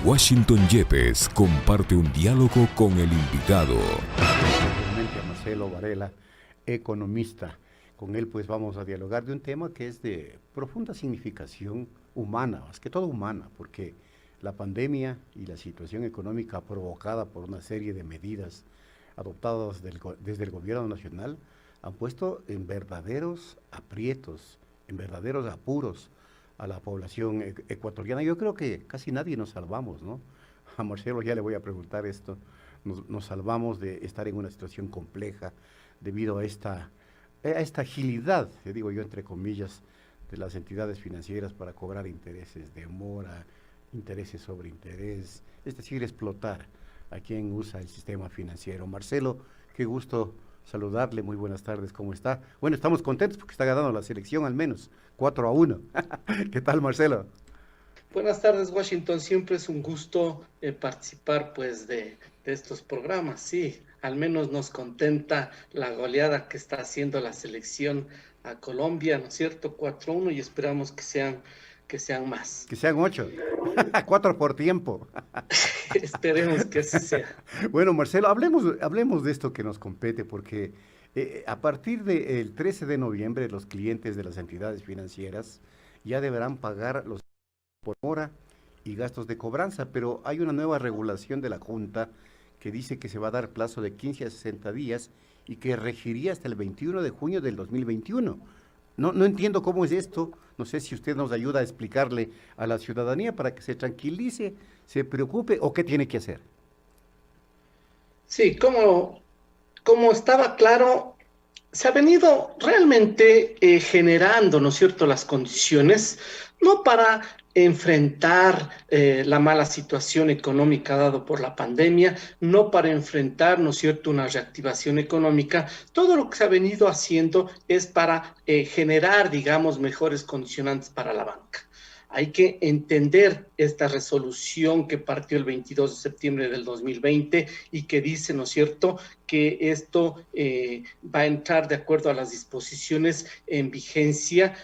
Washington Yepes comparte un diálogo con el invitado. A Marcelo Varela, economista. Con él pues vamos a dialogar de un tema que es de profunda significación humana, más que todo humana, porque la pandemia y la situación económica provocada por una serie de medidas adoptadas desde el gobierno nacional han puesto en verdaderos aprietos, en verdaderos apuros a la población ecuatoriana. Yo creo que casi nadie nos salvamos, ¿no? A Marcelo ya le voy a preguntar esto. Nos salvamos de estar en una situación compleja debido a esta agilidad, digo yo entre comillas, de las entidades financieras para cobrar intereses de mora, intereses sobre interés, es decir, explotar a quien usa el sistema financiero. Marcelo, qué gusto saludarle, muy buenas tardes, ¿cómo está? Bueno, estamos contentos porque está ganando la selección al menos, 4-1. ¿Qué tal, Marcelo? Buenas tardes, Washington. Siempre es un gusto participar pues de estos programas. Sí, al menos nos contenta la goleada que está haciendo la selección a Colombia, ¿no es cierto? 4-1 y esperamos que sean más. Que sean 8, 4 por tiempo. Esperemos que así sea. Bueno, Marcelo, hablemos de esto que nos compete, porque a partir del 13 de noviembre los clientes de las entidades financieras ya deberán pagar los por mora y gastos de cobranza, pero hay una nueva regulación de la Junta que dice que se va a dar plazo de 15 a 60 días y que regiría hasta el 21 de junio del 2021. No entiendo cómo es esto, no sé si usted nos ayuda a explicarle a la ciudadanía para que se tranquilice, se preocupe o qué tiene que hacer. Sí, como estaba claro, se ha venido realmente generando, ¿no es cierto?, las condiciones, no para enfrentar la mala situación económica dado por la pandemia, no para enfrentar, ¿no es cierto?, una reactivación económica. Todo lo que se ha venido haciendo es para generar, digamos, mejores condicionantes para la banca. Hay que entender esta resolución que partió el 22 de septiembre del 2020 y que dice, ¿no es cierto?, que esto va a entrar de acuerdo a las disposiciones en vigencia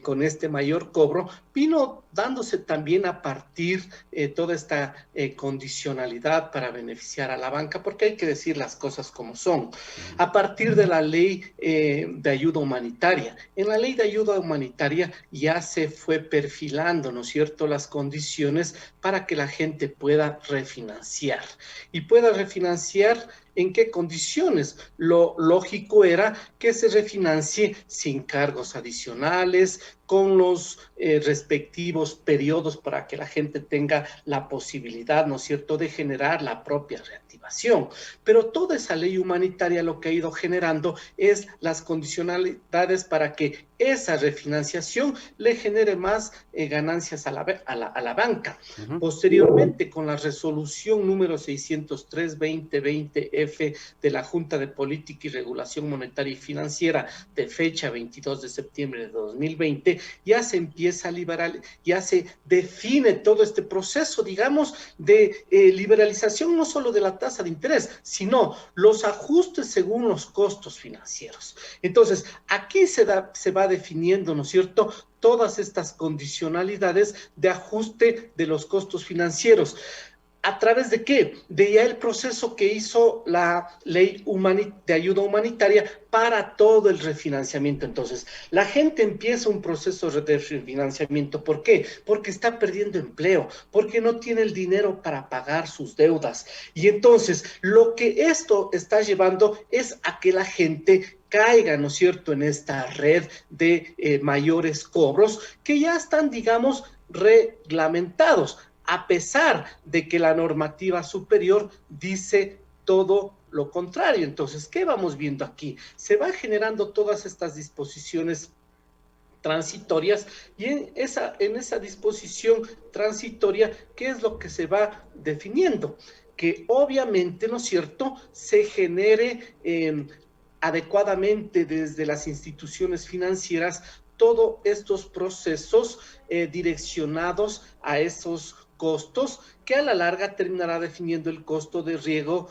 con este mayor cobro, vino dándose también a partir toda esta condicionalidad para beneficiar a la banca, porque hay que decir las cosas como son. A partir de la ley de ayuda humanitaria. En la ley de ayuda humanitaria ya se fue perfilando, ¿no es cierto?, las condiciones para que la gente pueda refinanciar. Y pueda refinanciar ¿en qué condiciones? Lo lógico era que se refinancie sin cargos adicionales, con los respectivos periodos para que la gente tenga la posibilidad, ¿no es cierto?, de generar la propia reactivación. Pero toda esa ley humanitaria lo que ha ido generando es las condicionalidades para que esa refinanciación le genere más ganancias a la banca. Uh-huh. Posteriormente, con la resolución número 603-2020F de la Junta de Política y Regulación Monetaria y Financiera de fecha 22 de septiembre de 2020, ya se empieza a liberar, ya se define todo este proceso, digamos, de liberalización no solo de la tasa de interés, sino los ajustes según los costos financieros. Entonces, aquí se va definiendo, ¿no es cierto?, todas estas condicionalidades de ajuste de los costos financieros. ¿A través de qué? De ya el proceso que hizo la ley de ayuda humanitaria para todo el refinanciamiento. Entonces, la gente empieza un proceso de refinanciamiento. ¿Por qué? Porque está perdiendo empleo, porque no tiene el dinero para pagar sus deudas. Y entonces, lo que esto está llevando es a que la gente caiga, ¿no es cierto?, en esta red de mayores cobros que ya están, digamos, reglamentados, a pesar de que la normativa superior dice todo lo contrario. Entonces, ¿qué vamos viendo aquí? Se van generando todas estas disposiciones transitorias y en esa disposición transitoria, ¿qué es lo que se va definiendo? Que obviamente, ¿no es cierto?, se genere adecuadamente desde las instituciones financieras todos estos procesos direccionados a esos costos que a la larga terminará definiendo el costo de riesgo,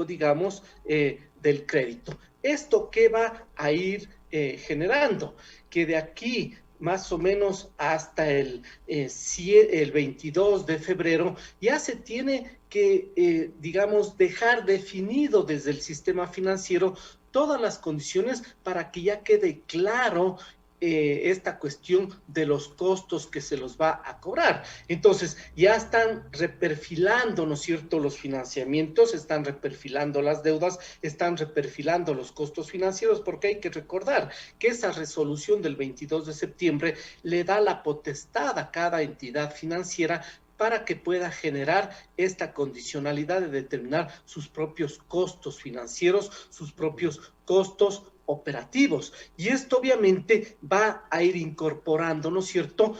digamos, del crédito. ¿Esto qué va a ir generando? Que de aquí más o menos hasta el 22 de febrero, ya se tiene que, digamos, dejar definido desde el sistema financiero todas las condiciones para que ya quede claro esta cuestión de los costos que se los va a cobrar. Entonces, ya están reperfilando, ¿no es cierto?, los financiamientos, están reperfilando las deudas, están reperfilando los costos financieros, porque hay que recordar que esa resolución del 22 de septiembre le da la potestad a cada entidad financiera para que pueda generar esta condicionalidad de determinar sus propios costos financieros, sus propios costos operativos. Y esto obviamente va a ir incorporando, ¿no es cierto?,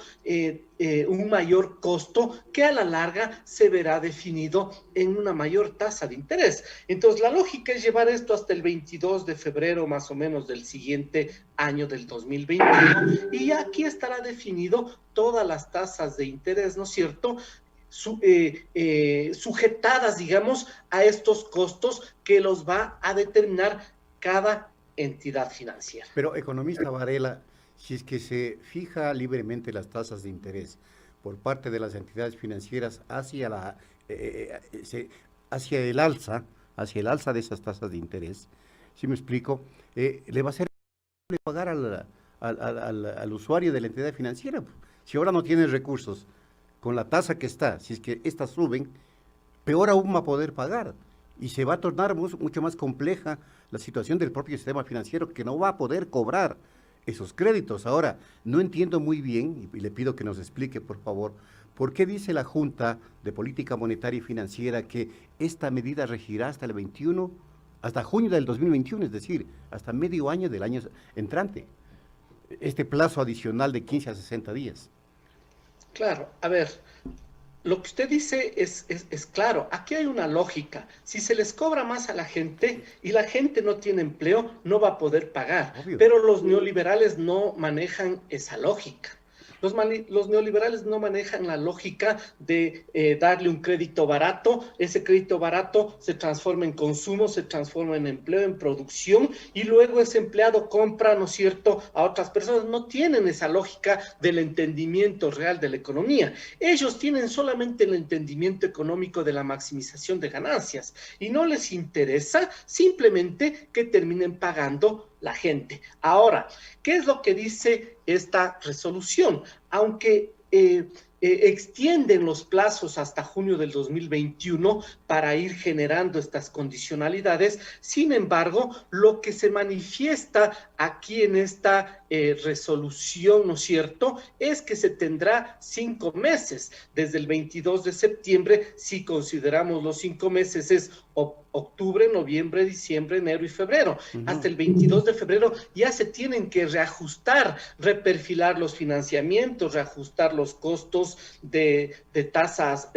un mayor costo que a la larga se verá definido en una mayor tasa de interés. Entonces, la lógica es llevar esto hasta el 22 de febrero más o menos del siguiente año del 2021 y ya aquí estará definido todas las tasas de interés, ¿no es cierto?, sujetadas, digamos, a estos costos que los va a determinar cada entidad financiera. Pero, economista Varela, si es que se fija libremente las tasas de interés por parte de las entidades financieras hacia el alza de esas tasas de interés, si me explico, le va a ser pagar al usuario de la entidad financiera. Si ahora no tiene recursos, con la tasa que está, si es que estas suben, peor aún va a poder pagar. Y se va a tornar mucho más compleja la situación del propio sistema financiero, que no va a poder cobrar esos créditos. Ahora, no entiendo muy bien, y le pido que nos explique, por favor, ¿por qué dice la Junta de Política Monetaria y Financiera que esta medida regirá hasta el 21, hasta junio del 2021, es decir, hasta medio año del año entrante? Este plazo adicional de 15 a 60 días. Claro, a ver, lo que usted dice es claro, aquí hay una lógica. Si se les cobra más a la gente y la gente no tiene empleo, no va a poder pagar. Obvio. Pero los neoliberales no manejan esa lógica. Los neoliberales no manejan la lógica de darle un crédito barato, ese crédito barato se transforma en consumo, se transforma en empleo, en producción, y luego ese empleado compra, ¿no es cierto?, a otras personas. No tienen esa lógica del entendimiento real de la economía. Ellos tienen solamente el entendimiento económico de la maximización de ganancias y no les interesa simplemente que terminen pagando la gente. Ahora, ¿qué es lo que dice esta resolución? Aunque extienden los plazos hasta junio del 2021 para ir generando estas condicionalidades, sin embargo, lo que se manifiesta aquí en esta resolución, ¿no es cierto?, es que se tendrá 5 meses, desde el 22 de septiembre, si consideramos los 5 meses, es octubre, noviembre, diciembre, enero y febrero. Hasta el 22 de febrero ya se tienen que reajustar, reperfilar los financiamientos, reajustar los costos de tasas,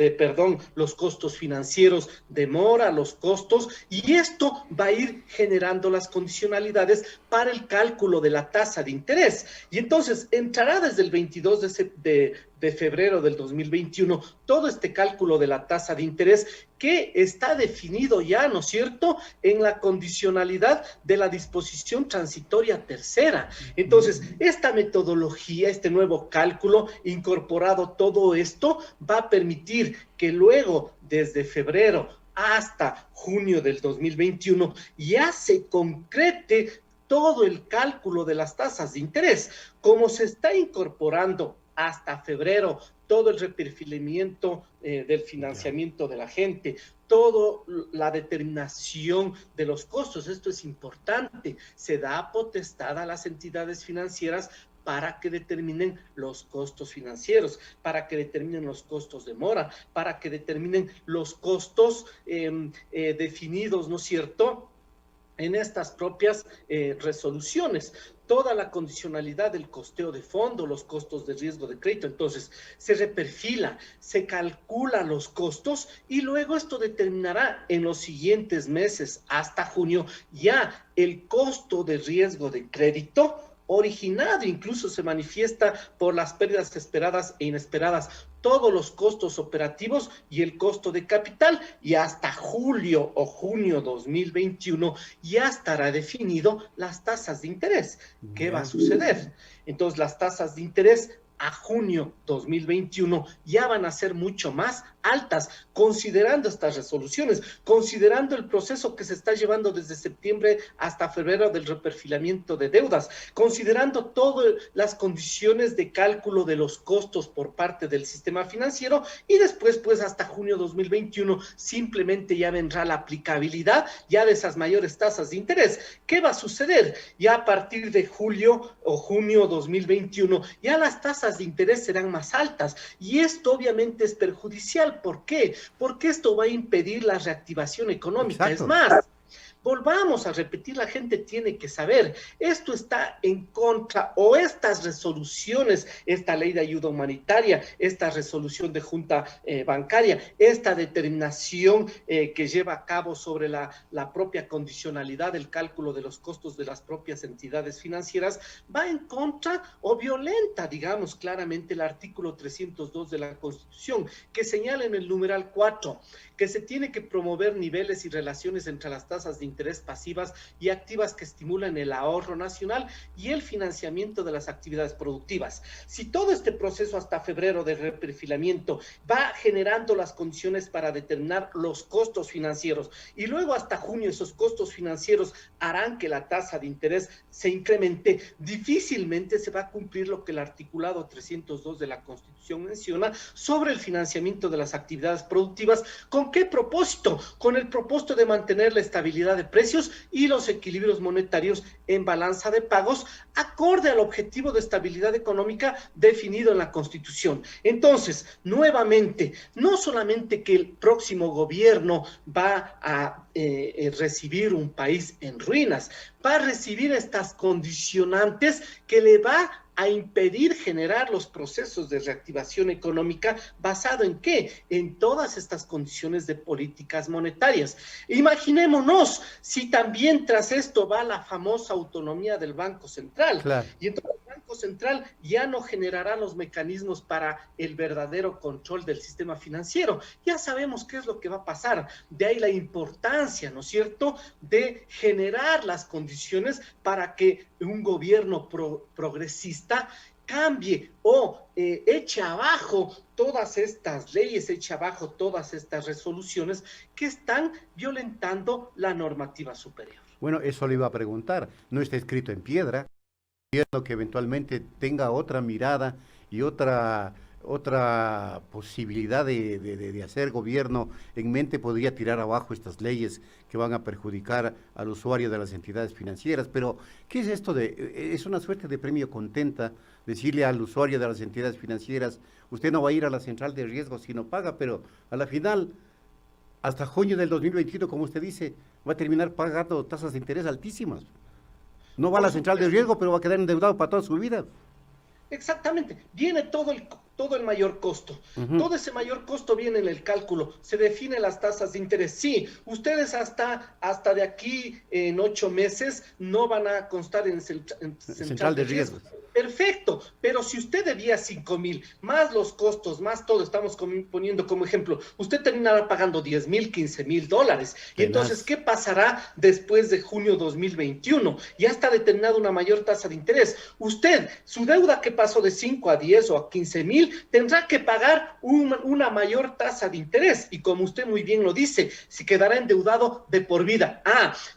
los costos financieros de mora, los costos, y esto va a ir generando las condicionalidades para el cálculo de la tasa de interés. Y entonces entrará desde el 22 de febrero del 2021 todo este cálculo de la tasa de interés que está definido ya, ¿no es cierto?, en la condicionalidad de la disposición transitoria tercera. Entonces, esta metodología, este nuevo cálculo, incorporado todo esto, va a permitir que luego, desde febrero hasta junio del 2021, ya se concrete todo el cálculo de las tasas de interés. Como se está incorporando hasta febrero todo el reperfilamiento del financiamiento de la gente, toda la determinación de los costos, esto es importante, se da potestad a las entidades financieras para que determinen los costos financieros, para que determinen los costos de mora, para que determinen los costos definidos, ¿no es cierto?, en estas propias resoluciones. Toda la condicionalidad del costeo de fondo, los costos de riesgo de crédito. Entonces, se reperfila, se calcula los costos y luego esto determinará en los siguientes meses, hasta junio, ya el costo de riesgo de crédito originado, incluso se manifiesta por las pérdidas esperadas e inesperadas, todos los costos operativos y el costo de capital, y hasta julio o junio 2021 ya estará definido las tasas de interés. ¿Qué va a suceder? Entonces, las tasas de interés a junio 2021 ya van a ser mucho más altas, considerando estas resoluciones, considerando el proceso que se está llevando desde septiembre hasta febrero del reperfilamiento de deudas, considerando todas las condiciones de cálculo de los costos por parte del sistema financiero, y después, pues hasta junio 2021, simplemente ya vendrá la aplicabilidad ya de esas mayores tasas de interés. ¿Qué va a suceder? Ya a partir de julio o junio 2021, ya las tasas de interés serán más altas, y esto obviamente es perjudicial. ¿Por qué? Porque esto va a impedir la reactivación económica. Exacto. Es más, volvamos a repetir, la gente tiene que saber, esto está en contra, o estas resoluciones, esta ley de ayuda humanitaria, esta resolución de junta bancaria, esta determinación que lleva a cabo sobre la propia condicionalidad del cálculo de los costos de las propias entidades financieras, va en contra o violenta, digamos claramente, el artículo 302 de la Constitución, que señala en el numeral 4 que se tiene que promover niveles y relaciones entre las tasas de interés pasivas y activas que estimulan el ahorro nacional y el financiamiento de las actividades productivas. Si todo este proceso hasta febrero de reperfilamiento va generando las condiciones para determinar los costos financieros, y luego hasta junio esos costos financieros harán que la tasa de interés se incremente, difícilmente se va a cumplir lo que el articulado 302 de la Constitución menciona sobre el financiamiento de las actividades productivas. ¿Con qué propósito? Con el propósito de mantener la estabilidad de precios y los equilibrios monetarios en balanza de pagos, acorde al objetivo de estabilidad económica definido en la Constitución. Entonces, nuevamente, no solamente que el próximo gobierno va a recibir un país en ruinas, va a recibir estas condicionantes que le va a impedir generar los procesos de reactivación económica. ¿Basado en qué? En todas estas condiciones de políticas monetarias. Imaginémonos si también tras esto va la famosa autonomía del Banco Central. Claro. Y entonces el Banco Central ya no generará los mecanismos para el verdadero control del sistema financiero. Ya sabemos qué es lo que va a pasar. De ahí la importancia, ¿no es cierto?, de generar las condiciones para que un gobierno progresista cambie o eche abajo todas estas leyes, eche abajo todas estas resoluciones que están violentando la normativa superior. Bueno, eso le iba a preguntar. No está escrito en piedra. Gobierno que eventualmente tenga otra mirada y otra posibilidad de hacer gobierno en mente podría tirar abajo estas leyes que van a perjudicar al usuario de las entidades financieras. Pero, ¿qué es esto es una suerte de premio contenta decirle al usuario de las entidades financieras, usted no va a ir a la central de riesgo si no paga, pero a la final, hasta junio del 2021, como usted dice, va a terminar pagando tasas de interés altísimas? No va a la central de riesgo, pero va a quedar endeudado para toda su vida. Exactamente, viene todo el mayor costo. Todo ese mayor costo viene en el cálculo, se definen las tasas de interés. Sí, ustedes hasta de aquí en 8 meses no van a constar en central de riesgo. Perfecto, pero si usted debía 5,000, más los costos, más todo, estamos poniendo como ejemplo, usted terminará pagando 10,000, 15,000 dólares. Y entonces, ¿qué pasará después de junio 2021? Ya está determinada una mayor tasa de interés. Usted, su deuda que pasó de 5 a 10 o a 15,000, tendrá que pagar una mayor tasa de interés. Y como usted muy bien lo dice, se quedará endeudado de por vida.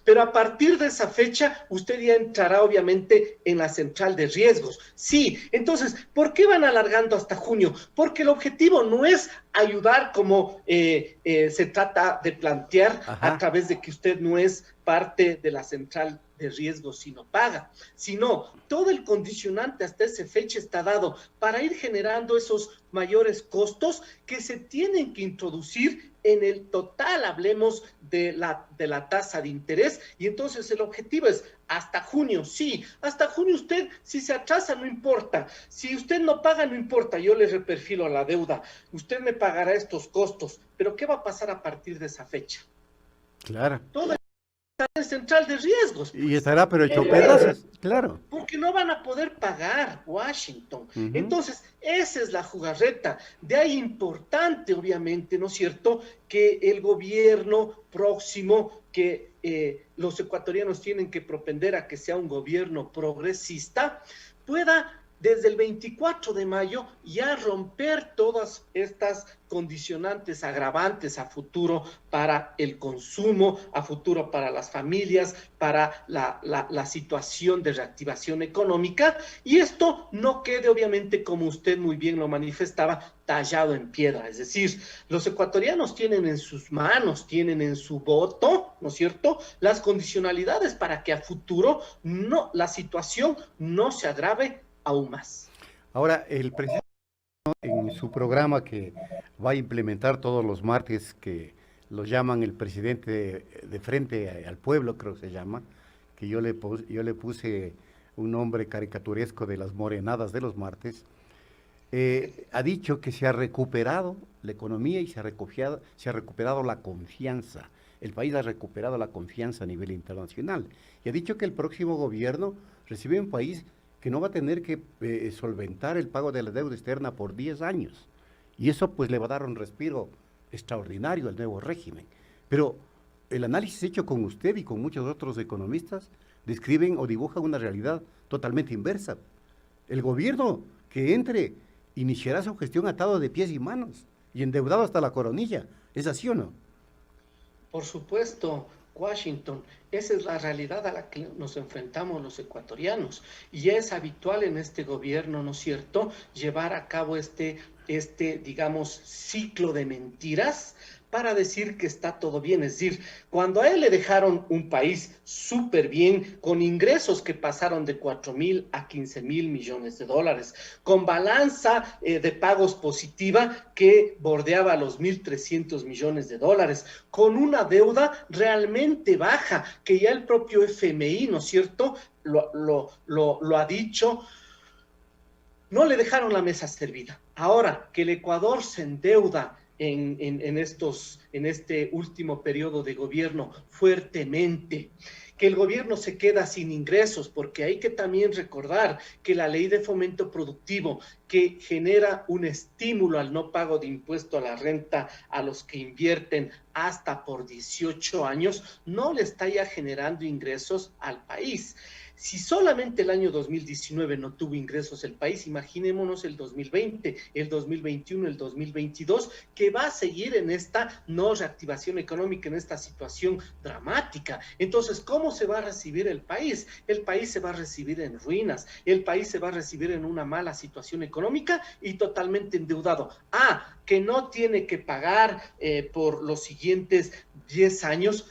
Pero a partir de esa fecha, usted ya entrará obviamente en la central de riesgos. Sí, entonces, ¿por qué van alargando hasta junio? Porque el objetivo no es ayudar como se trata de plantear a través de que usted no es parte de la central de riesgo si no paga, sino todo el condicionante hasta esa fecha está dado para ir generando esos mayores costos que se tienen que introducir en el total, hablemos de la tasa de interés, y entonces el objetivo es hasta junio. Sí, hasta junio usted, si se atrasa no importa, si usted no paga no importa, yo le reperfilo a la deuda, usted me pagará estos costos, pero ¿qué va a pasar a partir de esa fecha? Claro. Toda estará en central de riesgos. Y estará pero hecho pedazos, claro. Porque no van a poder pagar Washington. Ujú. Entonces, esa es la jugarreta. De ahí importante, obviamente, ¿no es cierto?, que el gobierno próximo, que los ecuatorianos tienen que propender a que sea un gobierno progresista, pueda desde el 24 de mayo ya romper todas estas condicionantes agravantes a futuro para el consumo, a futuro para las familias, para la situación de reactivación económica, y esto no quede obviamente, como usted muy bien lo manifestaba, tallado en piedra. Es decir, los ecuatorianos tienen en sus manos, tienen en su voto, ¿no es cierto?, las condicionalidades para que a futuro la situación no se agrave aún más. Ahora, el presidente en su programa que va a implementar todos los martes, que lo llaman el presidente de frente al pueblo, creo que se llama, que yo le puse un nombre caricaturesco de las morenadas de los martes, ha dicho que se ha recuperado la economía y se ha recuperado la confianza. El país ha recuperado la confianza a nivel internacional. Y ha dicho que el próximo gobierno recibe un país que no va a tener que solventar el pago de la deuda externa por 10 años. Y eso pues le va a dar un respiro extraordinario al nuevo régimen. Pero el análisis hecho con usted y con muchos otros economistas describen o dibujan una realidad totalmente inversa. El gobierno que entre iniciará su gestión atado de pies y manos y endeudado hasta la coronilla. ¿Es así o no? Por supuesto, Washington, esa es la realidad a la que nos enfrentamos los ecuatorianos, y es habitual en este gobierno, ¿no es cierto?, llevar a cabo digamos, ciclo de mentiras para decir que está todo bien. Es decir, cuando a él le dejaron un país súper bien, con ingresos que pasaron de 4.000 a 15.000 millones de dólares, con balanza de pagos positiva que bordeaba los 1.300 millones de dólares, con una deuda realmente baja, que ya el propio FMI, ¿no es cierto?, lo ha dicho. No le dejaron la mesa servida. Ahora que el Ecuador se endeuda en este último periodo de gobierno fuertemente, que el gobierno se queda sin ingresos, porque hay que también recordar que la ley de fomento productivo, que genera un estímulo al no pago de impuesto a la renta a los que invierten hasta por 18 años, no le está ya generando ingresos al país. Si solamente el año 2019 no tuvo ingresos el país, imaginémonos el 2020, el 2021, el 2022, que va a seguir en esta no reactivación económica, en esta situación dramática. Entonces, ¿cómo se va a recibir el país? El país se va a recibir en ruinas, el país se va a recibir en una mala situación económica y totalmente endeudado. Que no tiene que pagar por los siguientes 10 años.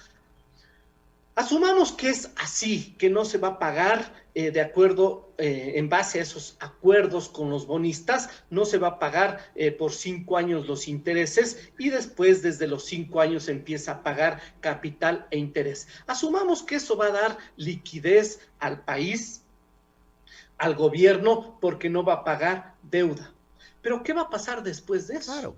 Asumamos que es así, que no se va a pagar de acuerdo, en base a esos acuerdos con los bonistas, no se va a pagar por 5 años los intereses y después desde los 5 años se empieza a pagar capital e interés. Asumamos que eso va a dar liquidez al país, al gobierno, porque no va a pagar deuda. Pero ¿qué va a pasar después de eso? Claro.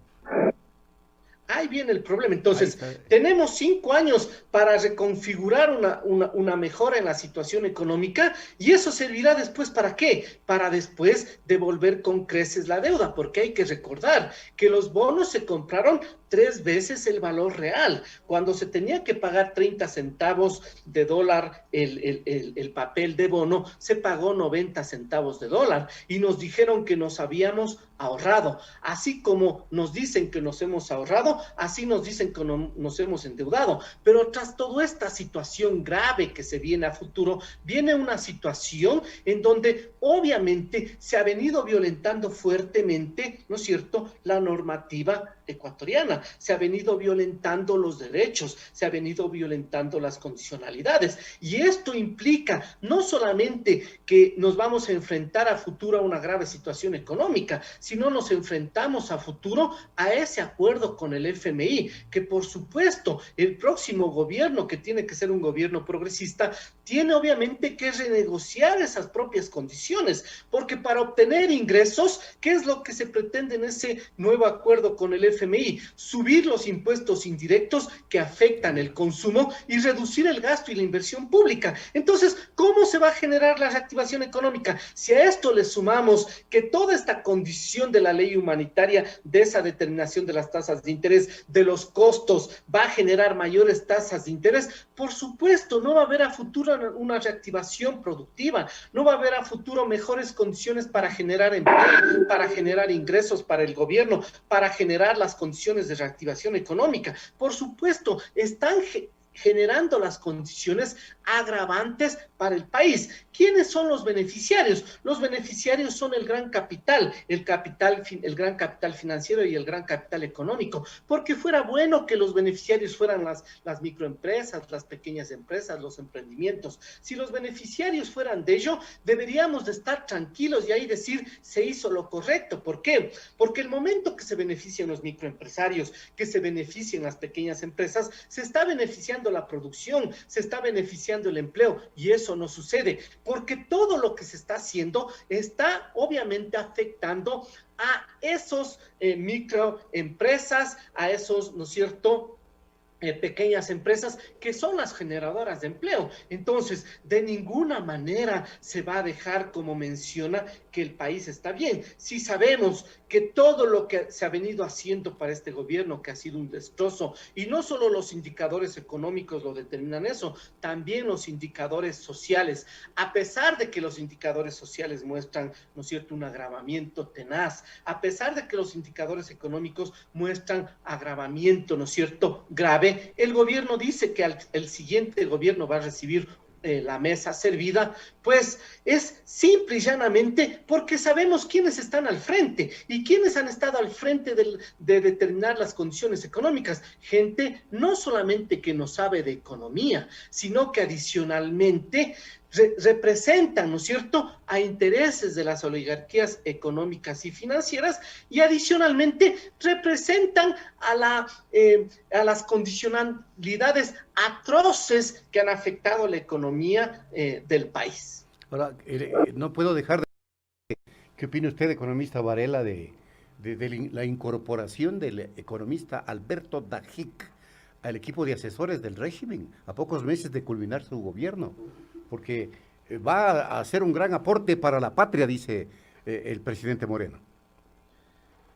Ahí viene el problema. Entonces, tenemos 5 años para reconfigurar una mejora en la situación económica, y eso servirá después ¿para qué? Para después devolver con creces la deuda, porque hay que recordar que los bonos se compraron 3 veces el valor real. Cuando se tenía que pagar 30 centavos de dólar el papel de bono, se pagó 90 centavos de dólar y nos dijeron que nos habíamos ahorrado. Así como nos dicen que nos hemos ahorrado, así nos dicen que nos hemos endeudado. Pero tras toda esta situación grave que se viene a futuro, viene una situación en donde obviamente se ha venido violentando fuertemente, ¿no es cierto?, la normativa ecuatoriana. Se ha venido violentando los derechos, se ha venido violentando las condicionalidades, y esto implica no solamente que nos vamos a enfrentar a futuro a una grave situación económica, sino nos enfrentamos a futuro a ese acuerdo con el el FMI, que por supuesto el próximo gobierno, que tiene que ser un gobierno progresista, tiene obviamente que renegociar esas propias condiciones, porque para obtener ingresos, ¿qué es lo que se pretende en ese nuevo acuerdo con el FMI? Subir los impuestos indirectos que afectan el consumo y reducir el gasto y la inversión pública. Entonces, ¿cómo se va a generar la reactivación económica? Si a esto le sumamos que toda esta condición de la ley humanitaria, de esa determinación de las tasas de interés, de los costos, va a generar mayores tasas de interés, por supuesto, no va a haber a futuro una reactivación productiva, no va a haber a futuro mejores condiciones para generar empleo, para generar ingresos para el gobierno, para generar las condiciones de reactivación económica. Por supuesto, están generando las condiciones agravantes para el país. ¿Quiénes son los beneficiarios? Los beneficiarios son el gran capital, el gran capital financiero y el gran capital económico, porque fuera bueno que los beneficiarios fueran las microempresas, las pequeñas empresas, los emprendimientos. Si los beneficiarios fueran de ello, deberíamos de estar tranquilos y ahí decir, se hizo lo correcto. ¿Por qué? Porque el momento que se benefician los microempresarios, que se beneficien las pequeñas empresas, se está beneficiando la producción, se está beneficiando el empleo, y eso no sucede, porque todo lo que se está haciendo está obviamente afectando a esos microempresas, a esos, ¿no es cierto?, pequeñas empresas que son las generadoras de empleo. Entonces, de ninguna manera se va a dejar, como menciona, que el país está bien. Si sabemos que todo lo que se ha venido haciendo para este gobierno, que ha sido un destrozo, y no solo los indicadores económicos lo determinan eso, también los indicadores sociales, a pesar de que los indicadores sociales muestran, ¿no es cierto?, un agravamiento tenaz, a pesar de que los indicadores económicos muestran agravamiento, ¿no es cierto?, grave, el gobierno dice que el siguiente gobierno va a recibir la mesa servida, pues es simple y llanamente porque sabemos quiénes están al frente y quiénes han estado al frente de determinar las condiciones económicas. Gente no solamente que no sabe de economía, sino que adicionalmente representan, ¿no es cierto?, a intereses de las oligarquías económicas y financieras, y adicionalmente representan a las condicionalidades atroces que han afectado la economía del país. Ahora, no puedo dejar de... ¿Qué opina usted, economista Varela, de la incorporación del economista Alberto Dajic al equipo de asesores del régimen a pocos meses de culminar su gobierno? Porque va a hacer un gran aporte para la patria, dice el presidente Moreno.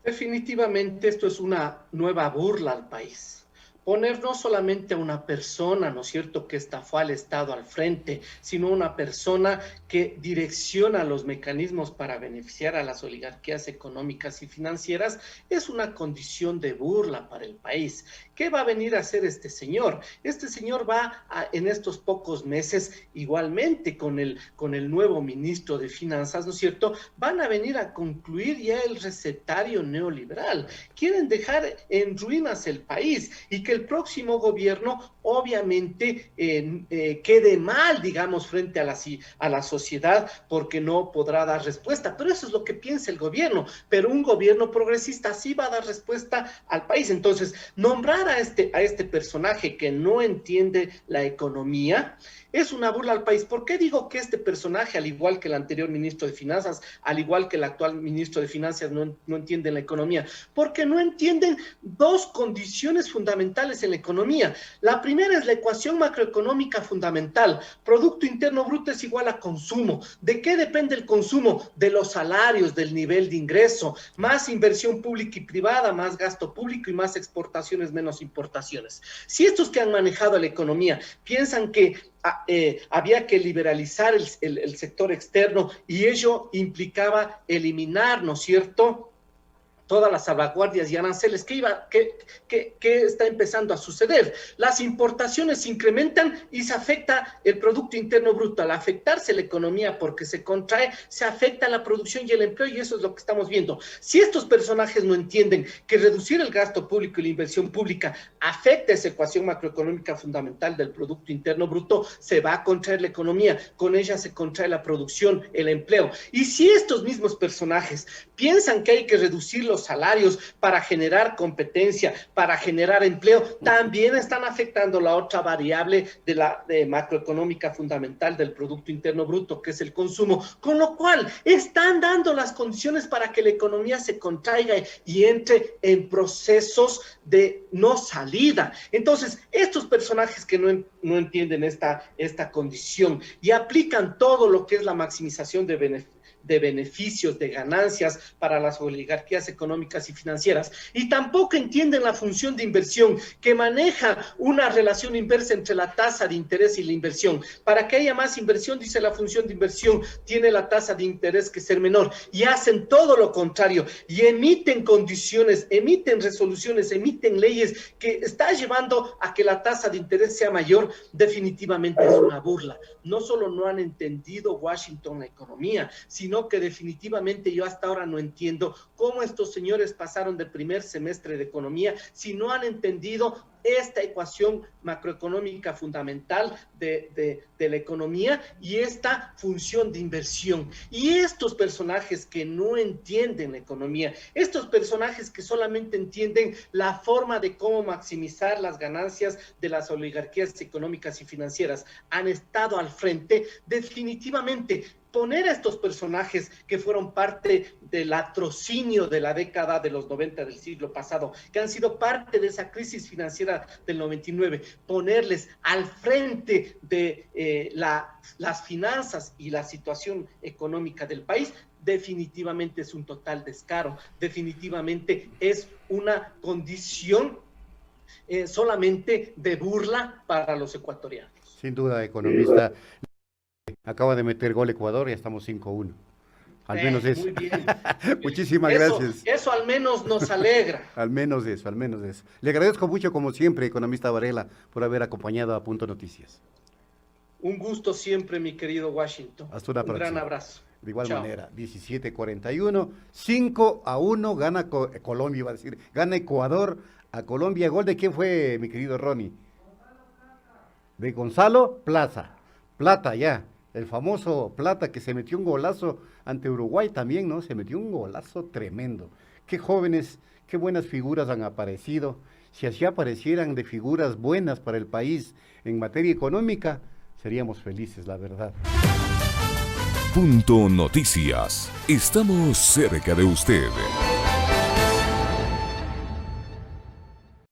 Definitivamente esto es una nueva burla al país. Poner no solamente a una persona, ¿no es cierto?, que estafó al Estado al frente, sino una persona que direcciona los mecanismos para beneficiar a las oligarquías económicas y financieras, es una condición de burla para el país. ¿Qué va a venir a hacer este señor? Este señor va en estos pocos meses, igualmente con el nuevo ministro de Finanzas, ¿no es cierto?, van a venir a concluir ya el recetario neoliberal. Quieren dejar en ruinas el país y que el próximo gobierno obviamente quede mal, digamos, frente a la sociedad, porque no podrá dar respuesta. Pero eso es lo que piensa el gobierno. Pero un gobierno progresista sí va a dar respuesta al país. Entonces, nombrar a este personaje que no entiende la economía es una burla al país. ¿Por qué digo que este personaje, al igual que el anterior ministro de Finanzas, al igual que el actual ministro de Finanzas, no entienden la economía? Porque no entienden dos condiciones fundamentales en la economía. La primera es la ecuación macroeconómica fundamental. Producto Interno Bruto es igual a consumo. ¿De qué depende el consumo? De los salarios, del nivel de ingreso. Más inversión pública y privada, más gasto público y más exportaciones, menos importaciones. Si estos que han manejado la economía piensan que había que liberalizar el sector externo y ello implicaba eliminar, ¿no es cierto?, todas las salvaguardias y aranceles, ¿qué está empezando a suceder? Las importaciones se incrementan y se afecta el Producto Interno Bruto. Al afectarse la economía porque se contrae, se afecta la producción y el empleo, y eso es lo que estamos viendo. Si estos personajes no entienden que reducir el gasto público y la inversión pública afecta esa ecuación macroeconómica fundamental del Producto Interno Bruto, se va a contraer la economía, con ella se contrae la producción, el empleo. Y si estos mismos personajes piensan que hay que reducir los los salarios, para generar competencia, para generar empleo, también están afectando la otra variable de la macroeconómica fundamental del Producto Interno Bruto, que es el consumo, con lo cual están dando las condiciones para que la economía se contraiga y entre en procesos de no salida. Entonces, estos personajes que no entienden esta condición y aplican todo lo que es la maximización de beneficios, de ganancias para las oligarquías económicas y financieras, y tampoco entienden la función de inversión, que maneja una relación inversa entre la tasa de interés y la inversión. Para que haya más inversión, dice la función de inversión, tiene la tasa de interés que ser menor, y hacen todo lo contrario, y emiten condiciones, emiten resoluciones, emiten leyes que está llevando a que la tasa de interés sea mayor. Definitivamente es una burla. No solo no han entendido Washington la economía, sino que definitivamente yo hasta ahora no entiendo cómo estos señores pasaron del primer semestre de economía si no han entendido esta ecuación macroeconómica fundamental de la economía y esta función de inversión. Y estos personajes que no entienden la economía, estos personajes que solamente entienden la forma de cómo maximizar las ganancias de las oligarquías económicas y financieras, han estado al frente. Definitivamente poner a estos personajes que fueron parte del latrocinio de la década de los 90 del siglo pasado, que han sido parte de esa crisis financiera del 99, ponerles al frente de las finanzas y la situación económica del país, definitivamente es un total descaro, definitivamente es una condición solamente de burla para los ecuatorianos. Sin duda, economista. Acaba de meter gol Ecuador y estamos 5-1. Al menos eso. Muy bien. Muchísimas gracias. Eso al menos nos alegra. Al menos eso, al menos eso. Le agradezco mucho, como siempre, economista Varela, por haber acompañado a Punto Noticias. Un gusto siempre, mi querido Washington. Hasta una próxima. Un gran abrazo. De igual Chao. manera, 17-41, 5-1, gana Colombia, iba a decir, gana Ecuador a Colombia. ¿Gol de quién fue, mi querido Ronnie? De Gonzalo Plaza. Plata, ya. El famoso Plata, que se metió un golazo ante Uruguay también, ¿no? Se metió un golazo tremendo. Qué jóvenes, qué buenas figuras han aparecido. Si así aparecieran de figuras buenas para el país en materia económica, seríamos felices, la verdad. Punto Noticias. Estamos cerca de usted.